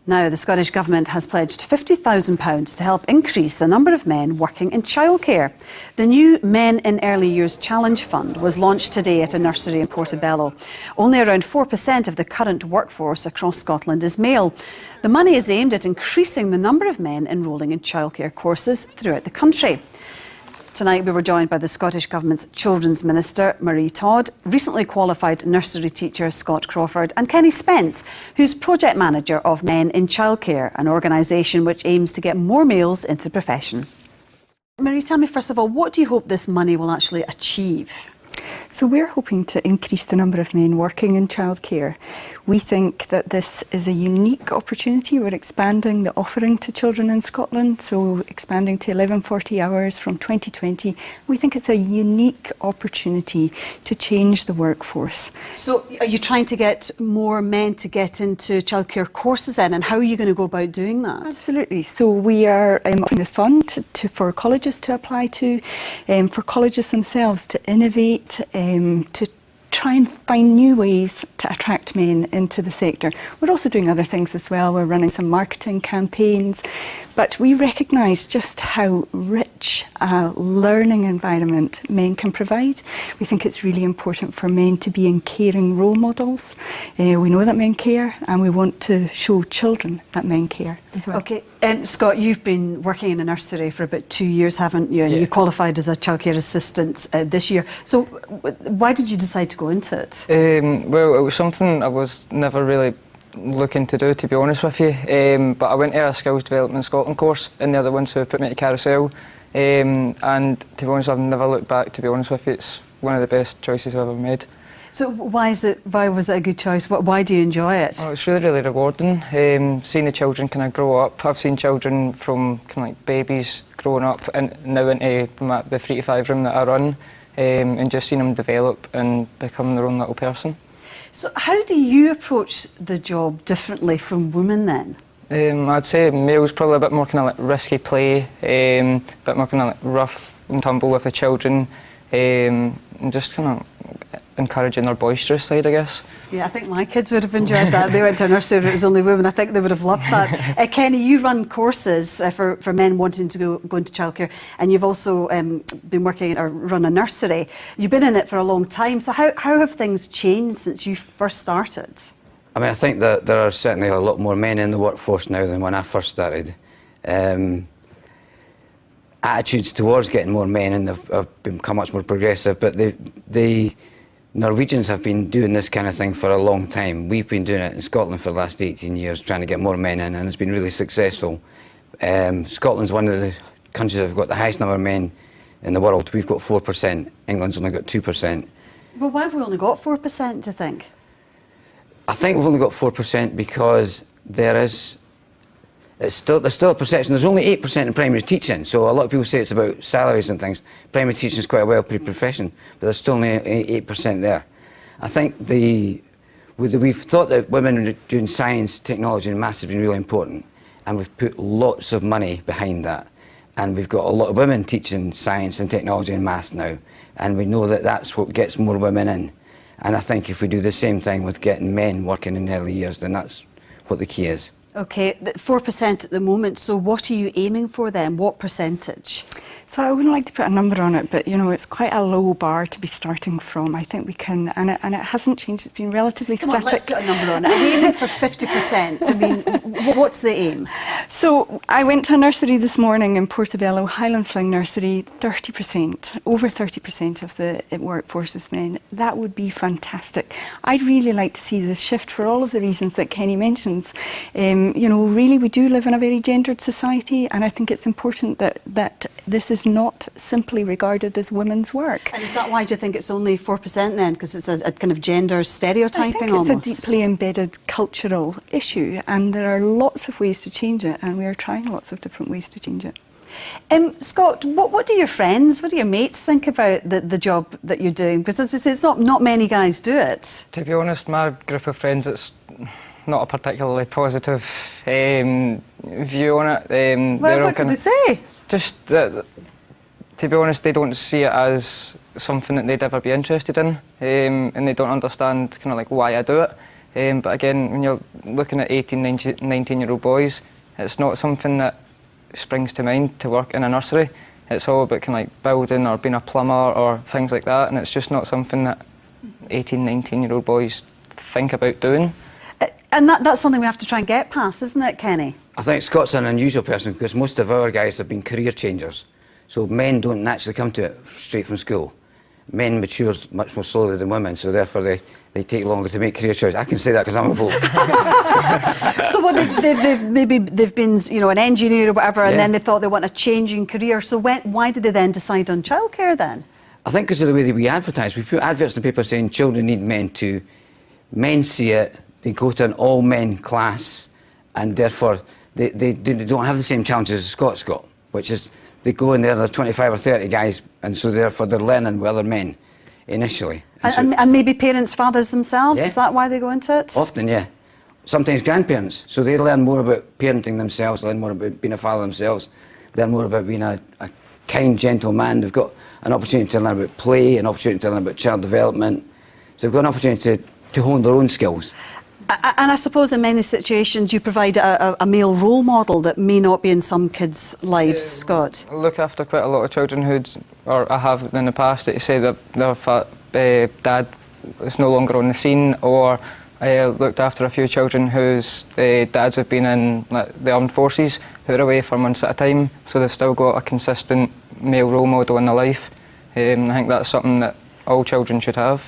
Now, the Scottish Government has pledged £50,000 to help increase the number of men working in childcare. The new Men in Early Years Challenge Fund was launched today at a nursery in Portobello. Only around 4% of the current workforce across Scotland is male. The money is aimed at increasing the number of men enrolling in childcare courses throughout the country. Tonight we were joined by the Scottish Government's Children's Minister, Marie Todd, recently qualified nursery teacher Scott Crawford and Kenny Spence, who's project manager of Men in Childcare, an organisation which aims to get more males into the profession. Marie, tell me first of all, what do you hope this money will actually achieve? So we're hoping to increase the number of men working in childcare. We think that this is a unique opportunity. We're expanding the offering to children in Scotland, so expanding to 1140 hours from 2020. We think it's a unique opportunity to change the workforce. So are you trying to get more men to get into childcare courses then, and how are you going to go about doing that? Absolutely. So we are offering this fund for colleges to apply to, for colleges themselves to innovate, to try and find new ways to attract men into the sector. We're also doing other things as well. We're running some marketing campaigns, but we recognise just how rich a learning environment men can provide. We think it's really important for men to be in caring role models. We know that men care, and we want to show children that men care as well. Okay, Scott, you've been working in a nursery for about 2 years, haven't you? And you qualified as a childcare assistant this year. So why did you decide to go into it? Well, it was something I was never really looking to do, to be honest with you. But I went to a Skills Development Scotland course, and they're the ones who put me to Carousel. And to be honest, I've never looked back, to be honest with you. It's one of the best choices I've ever made. So why was it a good choice? Why do you enjoy it? Oh, it's really, really rewarding. Seeing the children kind of grow up. I've seen children from kind of like babies growing up and now into the 3 to 5 room that I run, and just seeing them develop and become their own little person. So how do you approach the job differently from women then? I'd say males probably a bit more kind of like risky play, a bit more kind of like rough and tumble with the children, and just kind of encouraging their boisterous side, I guess. Yeah, I think my kids would have enjoyed that. They went to a nursery where it was only women. I think they would have loved that. Kenny, you run courses for men wanting to go into childcare, and you've also been working or run a nursery. You've been in it for a long time. So how have things changed since you first started? I mean, I think that there are certainly a lot more men in the workforce now than when I first started. Attitudes towards getting more men in have become much more progressive, but the Norwegians have been doing this kind of thing for a long time. We've been doing it in Scotland for the last 18 years, trying to get more men in, and it's been really successful. Scotland's one of the countries that have got the highest number of men in the world. We've got 4%, England's only got 2%. Well, why have we only got 4%, do you think? I think we've only got 4% because there's still a perception. There's only 8% in primary teaching, so a lot of people say it's about salaries and things. Primary teaching is quite a well-paid profession, but there's still only 8% there. I think we've thought that women doing science, technology and maths has been really important, and we've put lots of money behind that. And we've got a lot of women teaching science and technology and maths now, and we know that that's what gets more women in. And I think if we do the same thing with getting men working in early years, then that's what the key is. Okay, 4% at the moment, so what are you aiming for then? What percentage? So I wouldn't like to put a number on it, but you know, it's quite a low bar to be starting from. I think we can, and it hasn't changed, it's been relatively static. Come on, let's put a number on it. Are we aiming for 50%? I mean, what's the aim? So I went to a nursery this morning in Portobello, Highland Fling Nursery, 30%, over 30% of the workforce was men. That would be fantastic. I'd really like to see this shift for all of the reasons that Kenny mentions. You know, really we do live in a very gendered society, and I think it's important that this is not simply regarded as women's work. And is that why do you think it's only 4% then? Because it's a kind of gender stereotyping almost? I think it's a deeply embedded cultural issue, and there are lots of ways to change it, and we are trying lots of different ways to change it. Scott, what do your friends, what do your mates think about the job that you're doing? Because as we say, it's not many guys do it. To be honest, my group of friends, it's not a particularly positive view on it. Well, what do they say? Just that, to be honest, they don't see it as something that they'd ever be interested in, and they don't understand kind of like why I do it. But again, when you're looking at 18, 19-year-old boys, it's not something that springs to mind to work in a nursery. It's all about kind of like building or being a plumber or things like that, and it's just not something that 18, 19-year-old boys think about doing. And that's something we have to try and get past, isn't it, Kenny? I think Scott's an unusual person because most of our guys have been career changers. So men don't naturally come to it straight from school. Men mature much more slowly than women, so therefore they take longer to make career choices. I can say that because I'm a bloke. So what they've been, you know, an engineer or whatever, and then they thought they want a changing career. So why did they then decide on childcare then? I think because of the way that we advertise. We put adverts in the paper saying children need men to. Men see it, they go to an all-men class, and therefore they don't have the same challenges as Scott's got, which is they go in there, there's 25 or 30 guys, and so therefore they're learning with other men initially. And maybe parents, fathers themselves, Yeah. is that why they go into it? Often, yeah. Sometimes grandparents, so they learn more about parenting themselves, learn more about being a father themselves, learn more about being a kind, gentle man. They've got an opportunity to learn about play, an opportunity to learn about child development. So they've got an opportunity to hone their own skills. And I suppose in many situations you provide a male role model that may not be in some kids' lives, Scott. I look after quite a lot of children or I have in the past, that say that their dad is no longer on the scene, or I looked after a few children whose dads have been in the armed forces, who are away for months at a time, so they've still got a consistent male role model in their life. I think that's something that all children should have.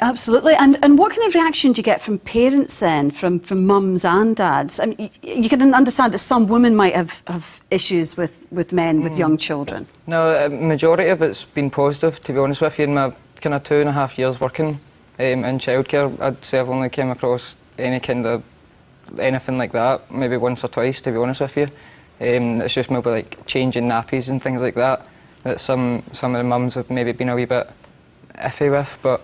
Absolutely. And what kind of reaction do you get from parents then, from mums and dads? I mean, you can understand that some women might have issues with men with young children. No, majority of it's been positive, to be honest with you. In my kind of 2.5 years working in childcare, I'd say I've only came across anything like that, maybe once or twice, to be honest with you. It's just maybe like changing nappies and things like that some of the mums have maybe been a wee bit iffy with, but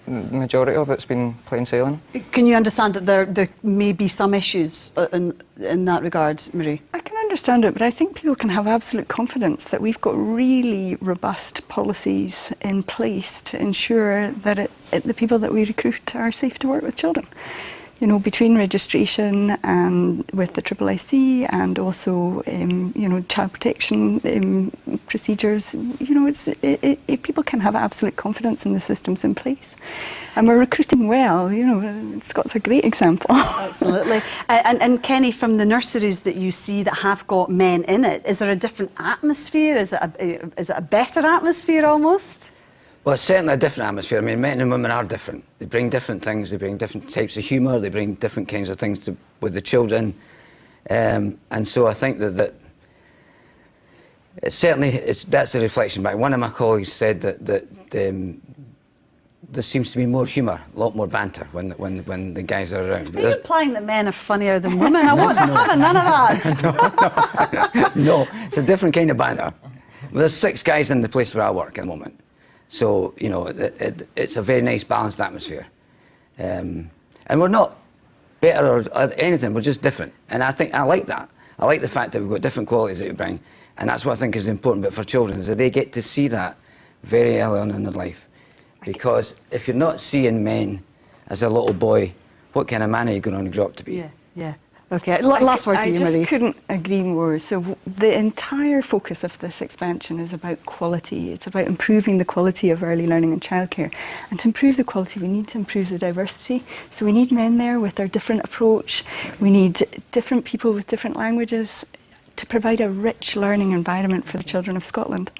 the majority of it's been plain sailing. Can you understand that there may be some issues in that regard, Marie? I can understand it, but I think people can have absolute confidence that we've got really robust policies in place to ensure that the people that we recruit are safe to work with children. You know, between registration and with the IIIC and also, you know, child protection procedures, you know, people can have absolute confidence in the systems in place. And we're recruiting well, you know, Scott's a great example. Absolutely. And Kenny, from the nurseries that you see that have got men in it, is there a different atmosphere? Is it a better atmosphere almost? Well, it's certainly a different atmosphere. I mean, men and women are different. They bring different things. They bring different types of humour. They bring different kinds of things with the children. And so I think that that's a reflection back. One of my colleagues said that there seems to be more humour, a lot more banter when the guys are around. Are you implying that men are funnier than women? I want none of that. No, it's a different kind of banter. Well, there's 6 guys in the place where I work at the moment. So, you know, it's a very nice balanced atmosphere. And we're not better or anything, we're just different. And I like that. I like the fact that we've got different qualities that we bring. And that's what I think is the important bit for children, is that they get to see that very early on in their life. Because if you're not seeing men as a little boy, what kind of man are you going to grow up to be? Yeah. Okay, last word to you, Marie. I just couldn't agree more. So the entire focus of this expansion is about quality. It's about improving the quality of early learning and childcare. And to improve the quality, we need to improve the diversity. So we need men there with their different approach. We need different people with different languages to provide a rich learning environment for the children of Scotland.